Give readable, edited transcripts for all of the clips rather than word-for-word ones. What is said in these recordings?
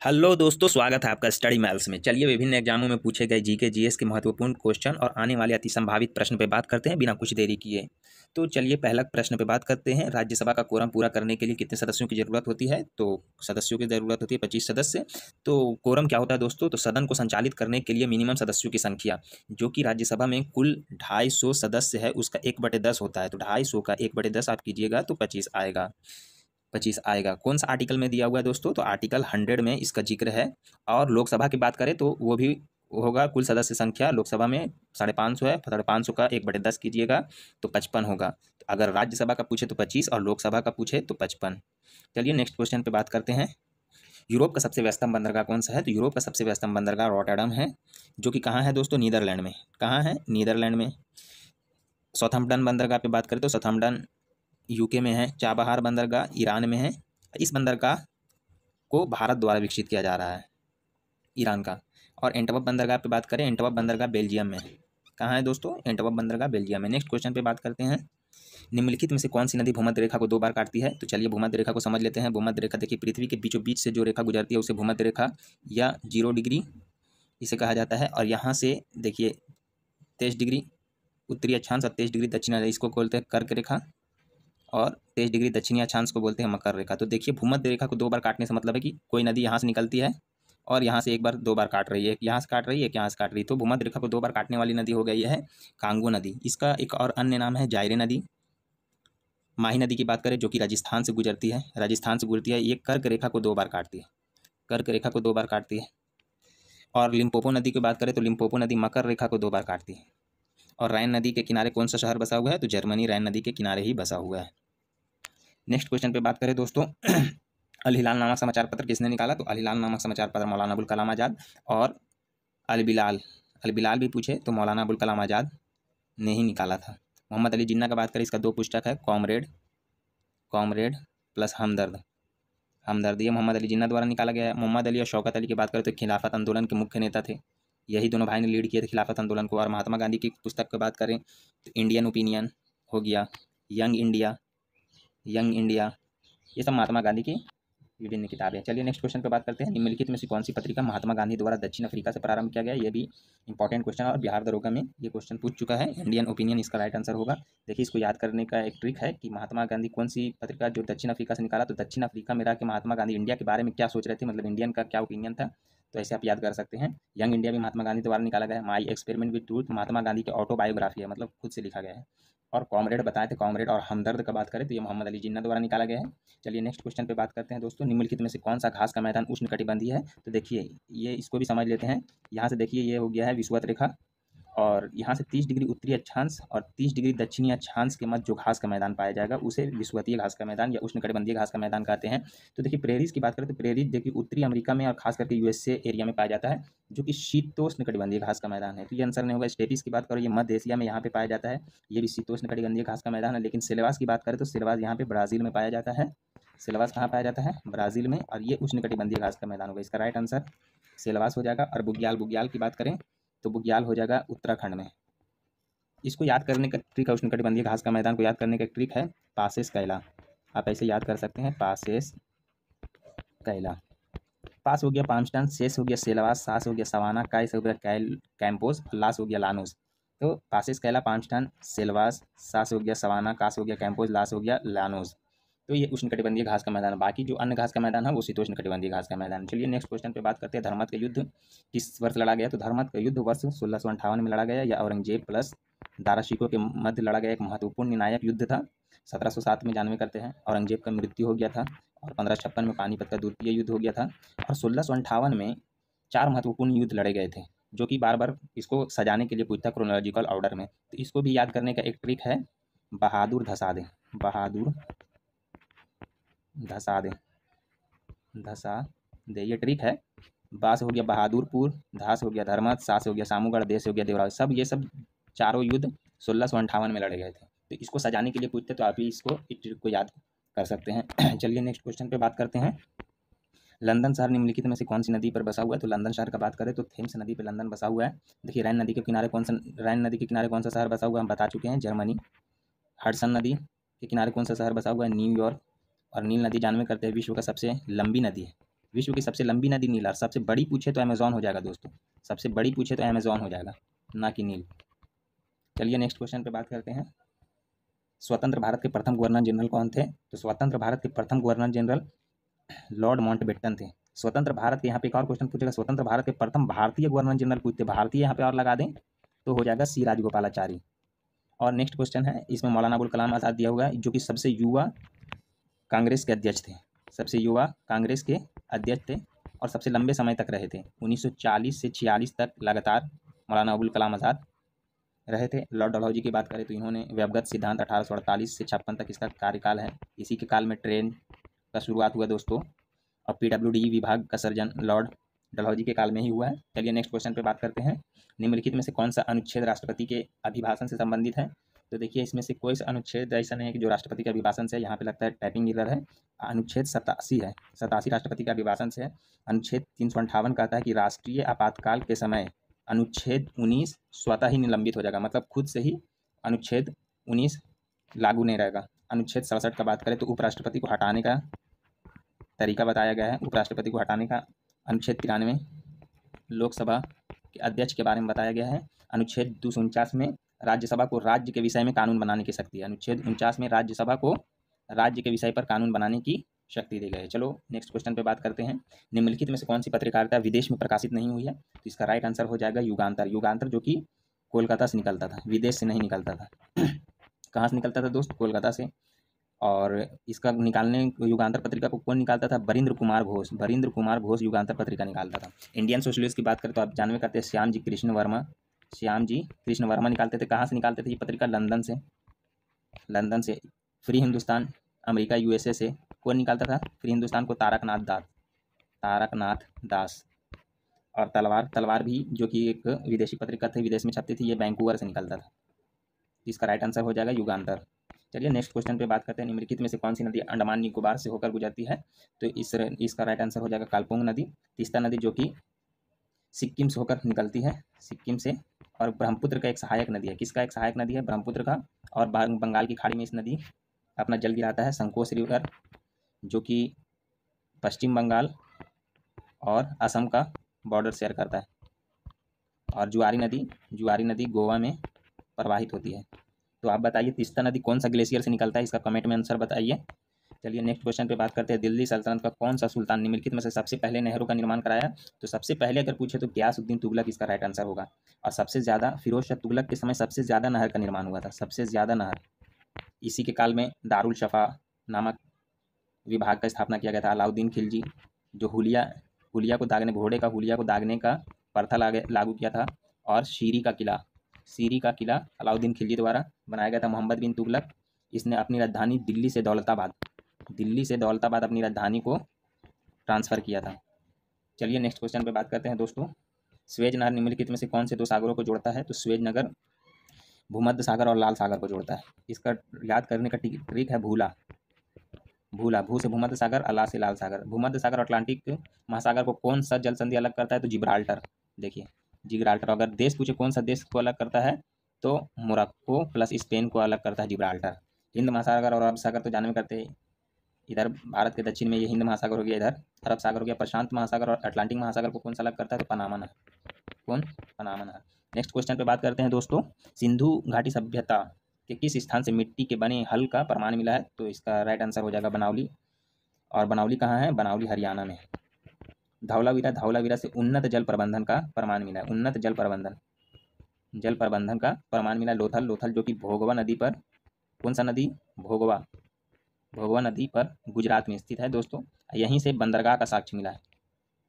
Hello दोस्तों, स्वागत है आपका स्टडी मैल्स में। चलिए विभिन्न एग्जामों में पूछे गए जीके जीएस के महत्वपूर्ण क्वेश्चन और आने वाले अति संभावित प्रश्न पे बात करते हैं बिना कुछ देरी किए। तो चलिए पहला प्रश्न पे बात करते हैं। राज्यसभा का कोरम पूरा करने के लिए कितने सदस्यों की जरूरत होती है? तो सदस्यों की जरूरत होती है 25 सदस्य। तो कोरम क्या होता है दोस्तों? तो सदन को संचालित करने के लिए मिनिमम सदस्यों की संख्या, जो कि राज्यसभा में कुल 250 सदस्य है, उसका 1/10 होता है। तो 250 का 1/10 आप कीजिएगा तो 25 आएगा। कौन सा आर्टिकल में दिया हुआ है दोस्तों? तो आर्टिकल 100 में इसका जिक्र है। और लोकसभा की बात करें तो वो भी होगा, कुल सदस्य संख्या लोकसभा में 550 है, 550 का 1/10 कीजिएगा तो 55 होगा। तो अगर राज्यसभा का पूछे तो 25 और लोकसभा का पूछे तो 55। चलिए नेक्स्ट क्वेश्चन पे बात करते हैं। यूरोप का सबसे व्यस्तम बंदरगाह कौन सा है? तो यूरोप का सबसे व्यस्तम बंदरगाह रॉटरडम है, जो कि कहाँ है दोस्तों? नीदरलैंड में। कहाँ है? नीदरलैंड में। साउथहैम्पटन बंदरगाह पे बात करें तो साउथहैम्पटन यूके में है। चाबहार बंदरगाह ईरान में है। इस बंदरगाह को भारत द्वारा विकसित किया जा रहा है, ईरान का। और एंटवर्प बंदरगाह पे बात करें, एंटवर्प बंदरगाह बेल्जियम में है। कहाँ है दोस्तों? एंटवर्प बंदरगाह बेल्जियम में। नेक्स्ट क्वेश्चन पे बात करते हैं। निम्नलिखित में से कौन सी नदी भूमध्य रेखा को 2 बार काटती है? तो चलिए भूमध्य रेखा को समझ लेते हैं। भूमध्य रेखा देखिए, पृथ्वी के बीचों बीच से जो रेखा गुजरती है उसे भूमध्य रेखा या 0 डिग्री इसे कहा जाता है। और यहाँ से देखिए 23 डिग्री उत्तरी अक्षांश और 23 डिग्री दक्षिण, इसको बोलते हैं कर्क रेखा, और 23 डिग्री दक्षिणी अक्षांश को बोलते हैं मकर रेखा। तो देखिए भूमध्य रेखा को 2 बार काटने से मतलब है कि कोई नदी यहाँ से निकलती है और यहाँ से एक बार 2 बार काट रही है, एक यहाँ से काट रही है, एक यहाँ से काट रही है। तो भूमध्य रेखा को 2 बार काटने वाली नदी हो गई है कांगो नदी। इसका एक और अन्य नाम है जायरे नदी। माही नदी की बात करें जो कि राजस्थान से गुजरती है, ये कर्क रेखा को 2 बार काटती है, कर्क रेखा को 2 बार काटती है। और लिम्पोपो नदी की बात करें तो लिम्पोपो नदी मकर रेखा को 2 बार काटती है। और रैन नदी के किनारे कौन सा शहर बसा हुआ है? तो जर्मनी रैन नदी के किनारे ही बसा हुआ है। नेक्स्ट क्वेश्चन पे बात करें दोस्तों, अल हिलाल नामक समाचार पत्र किसने निकाला? तो अल हिलाल नामक समाचार पत्र मौलाना अबुल कलाम आज़ाद। और अल बिलाल भी पूछे तो मौलाना अबुल कलाम आज़ाद ने ही निकाला था। मोहम्मद अली जिन्ना का बात करें, इसका 2 पुस्तक है, कॉमरेड प्लस हमदर्द, ये मोहम्मद अली जिन्ना द्वारा निकाला गया है। मोहम्मद अली और शौकत अली की बात करें तो खिलाफत आंदोलन के मुख्य नेता थे, यही दोनों भाई ने लीड किए थे खिलाफत आंदोलन को। और महात्मा गांधी की पुस्तक की बात करें तो इंडियन ओपिनियन हो गया, यंग इंडिया, ये सब महात्मा गांधी की विभिन्न किताबें। चलिए नेक्स्ट क्वेश्चन पे बात करते हैं। निम्नलिखित में से कौन सी पत्रिका महात्मा गांधी द्वारा दक्षिण अफ्रीका से प्रारंभ किया गया? ये भी इंपॉर्टेंट क्वेश्चन और बिहार दरोगा में ये क्वेश्चन पूछ चुका है। इंडियन ओपिनियन इसका राइट आंसर होगा। देखिए इसको याद करने का एक ट्रिक है कि महात्मा गांधी कौन सी पत्रिका जो दक्षिण अफ्रीका से निकाला, तो दक्षिण अफ्रीका में रह के महात्मा गांधी इंडिया के बारे में क्या सोच रहे थे, मतलब इंडियन का क्या ओपिनियन था, तो ऐसे आप याद कर सकते हैं। यंग इंडिया भी महात्मा गांधी द्वारा निकाला गया है। My experiment with truth Mahatma Gandhi की ऑटोबायोग्राफी है, मतलब खुद से लिखा गया है। और कॉमरेड बताए थे, कॉमरेड और हमदर्द का बात करें तो ये मोहम्मद अली जिन्ना द्वारा निकाला गया है। चलिए नेक्स्ट क्वेश्चन पे बात करते हैं दोस्तों। निम्नलिखित में से कौन सा घास का मैदान उष्णकटिबंधीय है? तो देखिए ये इसको भी समझ लेते हैं। यहाँ से देखिए ये हो गया है विषुवत रेखा, और यहाँ से 30 डिग्री उत्तरी अक्षांश और 30 डिग्री दक्षिणी अक्षांश के मध्य जो घास का मैदान पाया जाएगा उसे विषुवतीय घास का मैदान या उष्णकटिबंधीय घास का मैदान कहते हैं। तो देखिए प्रेरीज की बात करें तो प्रेरीज देखिए उत्तरी अमेरिका में और खास करके यूएसए एरिया में पाया जाता है, जो कि शीतोष्णकटिबंधीय घास का मैदान है। तो ये आंसर नहीं होगा। स्टेपीज की बात करें, ये मध्य एशिया में यहाँ पे पाया जाता है, ये भी शीतोष्णकटिबंधीय घास का मैदान है। लेकिन सिलवास की बात करें तो सिलवास यहाँ पे ब्राज़ील में पाया जाता है। सिलवास कहाँ पाया जाता है? ब्राज़ील में। और ये उष्णकटिबंधीय घास का मैदान होगा, इसका राइट आंसर सिलवास हो जाएगा। और बुग्याल की बात करें तो बुग्याल हो जाएगा उत्तराखंड में। इसको याद करने का ट्रिक है, उष्णकटिबंधीय घास का मैदान को याद करने का ट्रिक है पासेस कैला। आप ऐसे याद कर सकते हैं, पासेस कैला। पास हो गया पामस्टन, शेष हो गया सेलवास, सास हो गया सवाना, काइस हो गया कैंपोस, लास हो गया लानोस। तो पासेस कैला, पामस्टन, सेलवास, सास हो गया सवाना, कास हो गया कैंपोस, लास हो गया लानोस। तो ये उष्णकटिबंधीय घास का मैदान है। बाकी जो अन्य घास का मैदान है वो शीतोष्णकटिबंधीय घास का मैदान है। चलिए नेक्स्ट क्वेश्चन पे बात करते हैं। धर्मत का युद्ध किस वर्ष लड़ा गया? तो धर्मत का युद्ध वर्ष 1658 में लड़ा गया। या औरंगजेब प्लस दारा शिकोह के मध्य लड़ा गया एक महत्वपूर्ण निर्णायक युद्ध था। 1707 में जानवे करते हैं औरंगजेब का मृत्यु हो गया था। और 1556 में पानीपत का द्वितीय युद्ध हो गया था। और 1658 में 4 महत्वपूर्ण युद्ध लड़े गए थे, जो कि बार बार इसको सजाने के लिए पूछता क्रोनोलॉजिकल ऑर्डर में। तो इसको भी याद करने का एक ट्रिक है, बहादुर धसा दे, बहादुर धसा दे, धसा दे, ये ट्रिक है। बास हो गया बहादुरपुर, धास हो गया धर्मत, सास हो गया सामूगढ़, देश हो गया देवराव। सब ये सब चारों युद्ध 1658 में लड़े गए थे। तो इसको सजाने के लिए पूछते तो आप ही इसको इस ट्रिक को याद कर सकते हैं। चलिए नेक्स्ट क्वेश्चन पे बात करते हैं। लंदन शहर निम्नलिखित में से कौन सी नदी पर बसा हुआ है? तो लंदन शहर का बात करें तो थेम्स नदी पर लंदन बसा हुआ है। देखिए रैन नदी के किनारे कौन सा शहर बसा हुआ है? हम बता चुके हैं, जर्मनी। हडसन नदी के किनारे कौन सा शहर बसा हुआ है? न्यूयॉर्क। और नील नदी जानवे करते हैं विश्व का सबसे लंबी नदी है, विश्व की सबसे लंबी नदी नील, और सबसे बड़ी पूछे तो अमेजॉन हो जाएगा दोस्तों, सबसे बड़ी पूछे तो अमेजॉन हो जाएगा, ना कि नील। चलिए नेक्स्ट क्वेश्चन पे बात करते हैं। स्वतंत्र भारत के प्रथम गवर्नर जनरल कौन थे? तो स्वतंत्र भारत के प्रथम गवर्नर जनरल लॉर्ड माउंटबेटन थे। स्वतंत्र भारत के, यहाँ पे एक और क्वेश्चन पूछेगा, स्वतंत्र भारत के प्रथम भारतीय गवर्नर जनरल पूछते, भारतीय यहाँ पे और लगा दें तो हो जाएगा सी राजगोपालाचारी। और नेक्स्ट क्वेश्चन है, इसमें मौलाना अबुल कलाम आज़ाद दिया हुआ है, जो कि सबसे युवा कांग्रेस के अध्यक्ष थे, सबसे युवा कांग्रेस के अध्यक्ष थे और सबसे लंबे समय तक रहे थे। 1940 से 46 तक लगातार मौलाना अबुल कलाम आज़ाद रहे थे। लॉर्ड डलहौजी की बात करें तो इन्होंने व्यवगत सिद्धांत 1848 से 56 तक इसका कार्यकाल है। इसी के काल में ट्रेन का शुरुआत हुआ दोस्तों, और PWD विभाग का सर्जन लॉर्ड डलहौजी के काल में ही हुआ है। चलिए नेक्स्ट क्वेश्चन पे बात करते हैं। निम्नलिखित में से कौन सा अनुच्छेद राष्ट्रपति के अभिभाषण से संबंधित है? तो देखिए इसमें से कोई सा अनुच्छेद ऐसा नहीं है कि जो राष्ट्रपति के अभिभाषण से, यहाँ पे लगता है टाइपिंग एरर है। अनुच्छेद 87 है, 87 राष्ट्रपति के अभिभाषण से है। अनुच्छेद 358 कहता है कि राष्ट्रीय आपातकाल के समय अनुच्छेद 19 स्वतः ही निलंबित हो जाएगा, मतलब खुद से ही अनुच्छेद 19 लागू नहीं रहेगा। अनुच्छेद 67 का बात करें तो उपराष्ट्रपति को हटाने का तरीका बताया गया है, उपराष्ट्रपति को हटाने का। अनुच्छेद 93 लोकसभा के अध्यक्ष के बारे में बताया गया है। अनुच्छेद 249 में राज्यसभा को राज्य के विषय में कानून बनाने की शक्ति है। अनुच्छेद 49 में राज्यसभा को राज्य के विषय पर कानून बनाने की शक्ति दी गई है। चलो नेक्स्ट क्वेश्चन पे बात करते हैं। निम्नलिखित में से कौन सी पत्रकारिता विदेश में प्रकाशित नहीं हुई है? तो इसका राइट आंसर हो जाएगा युगांतर। युगांतर जो कि कोलकाता से निकलता था, विदेश से नहीं निकलता था। कहाँ से निकलता था दोस्त? कोलकाता से। और इसका निकालने, युगांतर पत्रिका को कौन निकालता था? बरिंद्र कुमार घोष। बरिंद्र कुमार घोष युगांतर पत्रिका निकालता था। इंडियन सोशलिस्ट की बात करें तो आप जानवे करते हैं श्याम जी कृष्ण वर्मा, श्याम जी कृष्ण वर्मा निकालते थे। कहाँ से निकालते थे ये पत्रिका? लंदन से, लंदन से। फ्री हिंदुस्तान अमेरिका USA से कौन निकालता था फ्री हिंदुस्तान को? तारकनाथ दास, तारकनाथ दास। और तलवार, तलवार भी जो कि एक विदेशी पत्रिका थी, विदेश में छपती थी, ये वैंकूवर से निकलता था। इसका राइट आंसर हो जाएगा युगांतर। चलिए नेक्स्ट क्वेश्चन पे बात करते हैं। निम्नलिखित में से कौन सी नदी अंडमान निकोबार से होकर गुजरती है? तो इसका राइट आंसर हो जाएगा कालपोंग नदी। तीस्ता नदी जो कि सिक्किम से होकर निकलती है, सिक्किम से। और ब्रह्मपुत्र का एक सहायक नदी है। किसका एक सहायक नदी है? ब्रह्मपुत्र का। और बंगाल की खाड़ी में इस नदी अपना जल गिराता है, संकोच रिवर, जो कि पश्चिम बंगाल और असम का बॉर्डर शेयर करता है। और जुआरी नदी गोवा में प्रवाहित होती है। तो आप बताइए तीस्ता नदी कौन सा ग्लेशियर से निकलता है? इसका कमेंट में आंसर बताइए। चलिए नेक्स्ट क्वेश्चन पे बात करते हैं। दिल्ली सल्तनत का कौन सा सुल्तान निम्नलिखित में से सबसे पहले नहरों का निर्माण कराया? तो सबसे पहले अगर पूछे तो गयासुद्दीन तुगलक इसका राइट आंसर होगा। और सबसे ज़्यादा फिरोज शाह तुगलक के समय सबसे ज़्यादा नहर का निर्माण हुआ था, सबसे ज़्यादा नहर। इसी के काल में दारुल शफा नामक विभाग का स्थापना किया गया था। अलाउद्दीन खिलजी जो हुलिया को दागने, घोड़े का हुलिया को दागने का प्रथा लागू किया था। और शीरी का किला अलाउद्दीन खिलजी द्वारा बनाया गया था। मोहम्मद बिन तुगलक, इसने अपनी राजधानी दिल्ली से दौलताबाद अपनी राजधानी को ट्रांसफ़र किया था। चलिए नेक्स्ट क्वेश्चन पे बात करते हैं दोस्तों। स्वेज नहर निम्नलिखित में से कौन से दो सागरों को जोड़ता है? तो स्वेज नगर भूमध्य सागर और लाल सागर को जोड़ता है। इसका याद करने का ट्रिक है भूला। भू से भूमध्य सागर, अला से लाल सागर। भूमध्य सागर और अटलांटिक महासागर को कौन सा जल संधि अलग करता है? तो जिब्राल्टर। देखिए जिब्राल्टर। अगर देश पूछे कौन सा देश को अलग करता है तो मोरक्को प्लस स्पेन को अलग करता है जिब्राल्टर। हिंद महासागर और अरब सागर तो जानवे करते हैं, इधर भारत के दक्षिण में ये हिंद महासागर हो गया, इधर अरब सागर हो गया। प्रशांत महासागर और अटलांटिक महासागर को कौन सा अलग करता है? तो पनामा नहर। कौन? पनामा नहर। नेक्स्ट क्वेश्चन पे बात करते हैं दोस्तों। सिंधु घाटी सभ्यता के किस स्थान से मिट्टी के बने हल का प्रमाण मिला है? तो इसका राइट आंसर हो जाएगा बनावली। और बनावली कहाँ है? बनावली हरियाणा में। धौलावीरा से उन्नत जल प्रबंधन का प्रमाण मिला है, उन्नत जल प्रबंधन का प्रमाण मिला। लोथल जो कि भोगवा नदी पर, कौन सा नदी? भोगवा नदी पर गुजरात में स्थित है दोस्तों। यहीं से बंदरगाह का साक्ष्य मिला है।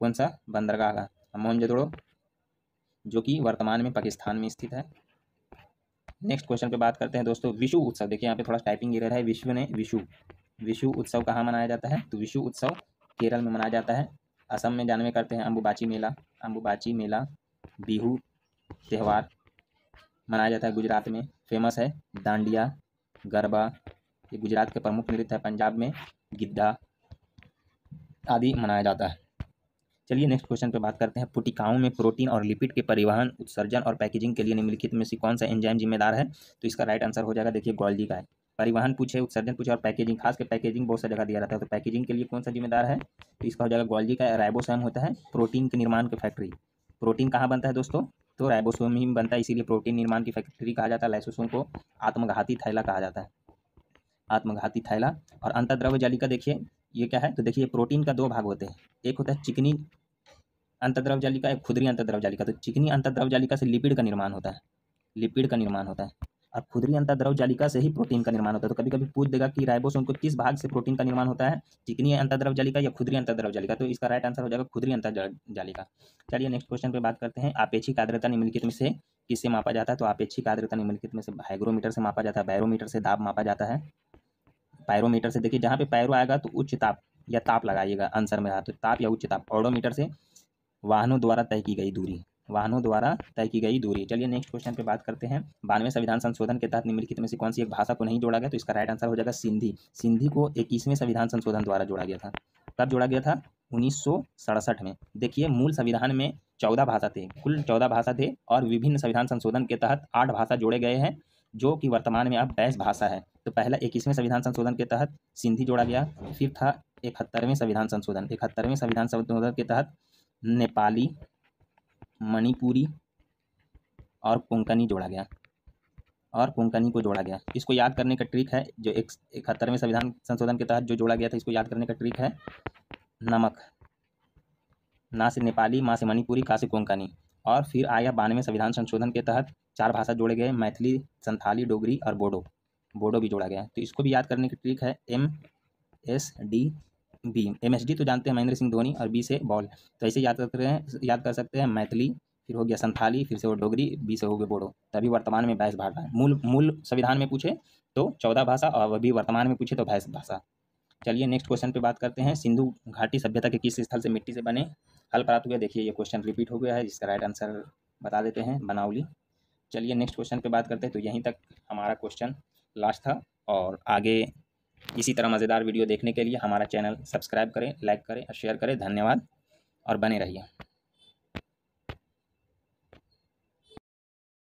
कौन सा? बंदरगाह का। मोहनजोदड़ो जो कि वर्तमान में पाकिस्तान में स्थित है। नेक्स्ट क्वेश्चन पे बात करते हैं दोस्तों। विषु उत्सव, देखिए यहाँ पे थोड़ा टाइपिंग एरर है। विषु उत्सव कहाँ मनाया जाता है? तो विषु उत्सव केरल में मनाया जाता है। असम में जानवे करते हैं अंबुबाची मेला बिहू त्यौहार मनाया जाता है। गुजरात में फेमस है डांडिया, गरबा, ये गुजरात के प्रमुख नृत्य है। पंजाब में गिद्धा आदि मनाया जाता है। चलिए नेक्स्ट क्वेश्चन पे बात करते हैं। पुटिकाओं में प्रोटीन और लिपिड के परिवहन, उत्सर्जन और पैकेजिंग के लिए निम्नलिखित में से कौन सा एंजाइम जिम्मेदार है? तो इसका राइट आंसर हो जाएगा, देखिए गोल्गी का है। परिवहन पूछे, उत्सर्जन पूछे और पैकेजिंग, खास के पैकेजिंग बहुत सा जगह दिया रहता है। तो पैकेजिंग के लिए कौन सा जिम्मेदार है, तो इसका हो जाएगा गोल्गी का राइबोसोम होता है। प्रोटीन के निर्माण की फैक्ट्री, प्रोटीन कहाँ बनता है दोस्तों, तो राइबोसोम ही बनता है, इसीलिए प्रोटीन निर्माण की फैक्ट्री कहा जाता है। लाइसोसोम को आत्मघाती थैला कहा जाता है, आत्मघाती थैला। और अंतर्द्रव्य जालिका देखिए ये क्या है, तो देखिए प्रोटीन का दो भाग होते हैं, एक होता है चिकनी अंतर्द्रव्य जालिका, एक खुदरी अंतर्द्रव्य जालिका। तो चिकनी अंतर्द्रव्य जालिका से लिपिड का निर्माण होता है, लिपिड का निर्माण होता है, और खुदरी अंतर्द्रव्य जालिका से ही प्रोटीन का निर्माण होता है। तो कभी कभी पूछ देगा कि राइबोसोम को किस भाग से प्रोटीन का निर्माण होता है, चिकनी अंतर्द्रव्य जालिका या खुदरी अंतर्द्रव्य जालिका, तो इसका राइट आंसर हो जाएगा खुदरी अंतर्द्रव्य जालिका। चलिए नेक्स्ट क्वेश्चन पे बात करते हैं। आपेक्षिक आर्द्रता निम्नलिखित में से किससे मापा जाता है, तो आपेक्षिक आर्द्रता निम्नलिखित में से हाइग्रोमीटर से मापा जाता है, बैरोमीटर से दाब मापा जाता है, पायरोमीटर से। देखिए जहाँ पे पैरो आएगा तो उच्च ताप या ताप लगाइएगा आंसर में, तो ताप या उच्च ताप। ऑडोमीटर से वाहनों द्वारा तय की गई दूरी, वाहनों द्वारा तय की गई दूरी। चलिए नेक्स्ट क्वेश्चन पे बात करते हैं। 92वें संविधान संशोधन के तहत निम्नलिखित में से कौन सी एक भाषा को नहीं जोड़ा गया, तो इसका राइट आंसर हो जाएगा सिंधी। सिंधी को 21वें संविधान संशोधन द्वारा जोड़ा गया था। कब जोड़ा गया था, 1967 में। देखिए मूल संविधान में 14 भाषा थे, कुल 14 भाषा थे, और विभिन्न संविधान संशोधन के तहत 8 भाषा जोड़े गए हैं, जो कि वर्तमान में अब 22 भाषा है। तो पहला 21वें संविधान संशोधन के तहत सिंधी जोड़ा गया, फिर था 71वें संविधान संशोधन, 71वें संविधान संशोधन के तहत नेपाली, मणिपुरी और कोंकणी जोड़ा गया, और कोंकणी को जोड़ा गया। इसको याद करने का ट्रिक है, जो 71वें संविधान संशोधन के तहत जो जोड़ा गया था, इसको याद करने का ट्रिक है नमक, ना से नेपाली, माँ से मणिपुरी, का से कोंकणी। और फिर आया 92वें संविधान संशोधन के तहत 4 भाषा जोड़े गए, मैथिली, संथाली, डोगरी और बोडो, बोडो भी जोड़ा गया। तो इसको भी याद करने की ट्रिक है MSD MSD तो जानते हैं महेंद्र सिंह धोनी, और बी से बॉल। तो ऐसे याद कर सकते हैं मैथिली, फिर हो गया संथाली, फिर से वो डोगरी, बी से हो गया बोडो। तभी वर्तमान में 22 भाषा है। मूल संविधान में पूछे तो 14 भाषा, और अभी वर्तमान में पूछे तो 22 भाषा। चलिए नेक्स्ट क्वेश्चन पे बात करते हैं। सिंधु घाटी सभ्यता के किस स्थल से मिट्टी से बने हल प्राप्त हुए। देखिए ये क्वेश्चन रिपीट हो गया है, जिसका राइट आंसर बता देते हैं, बनावली। चलिए नेक्स्ट क्वेश्चन पे बात करते हैं। तो यहीं तक हमारा क्वेश्चन लास्ट था, और आगे इसी तरह मज़ेदार वीडियो देखने के लिए हमारा चैनल सब्सक्राइब करें, लाइक करें और शेयर करें। धन्यवाद और बने रहिए।